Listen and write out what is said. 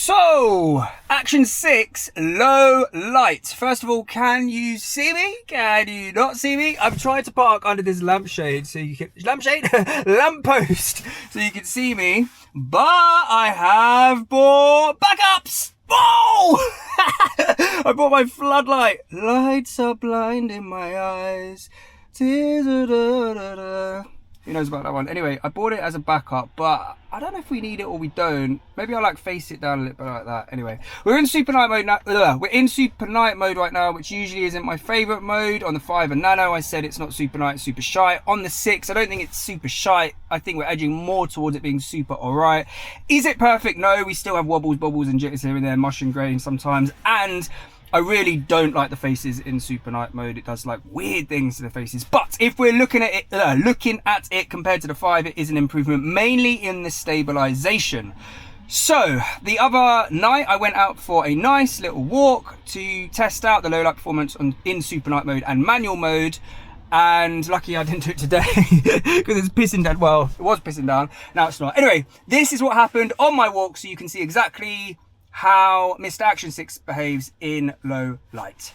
So, Action 6, low light. First of all, can you see me? Can you not see me? I've tried to park under this lampshade so you can, lamppost, so you can see me, but I have bought backups. Whoa! I bought my floodlight. Lights are blinding my eyes. Who knows about that one? Anyway, I bought it as a backup, but I don't know if we need it or we don't. Maybe I'll like face it down a little bit like that. Anyway, we're in super night mode now. We're in super night mode right now, which usually isn't my favorite mode. On the 5 and Nano, I said it's not super night, it's super shy. On the 6, I don't think it's super shy. I think we're edging more towards it being super alright. Is it perfect? No, we still have wobbles, bobbles, and jitters here and there, mush and grain sometimes. And I really don't like the faces in super night mode. It does like weird things to the faces. But if we're looking at it, compared to the 5, it is an improvement, mainly in the stabilization. So the other night I went out for a nice little walk to test out the low light performance in super night mode and manual mode. And lucky I didn't do it today because it's pissing down. Well, it was pissing down. Now it's not. Anyway, this is what happened on my walk, so you can see exactly how Mr. Action 6 behaves in low light.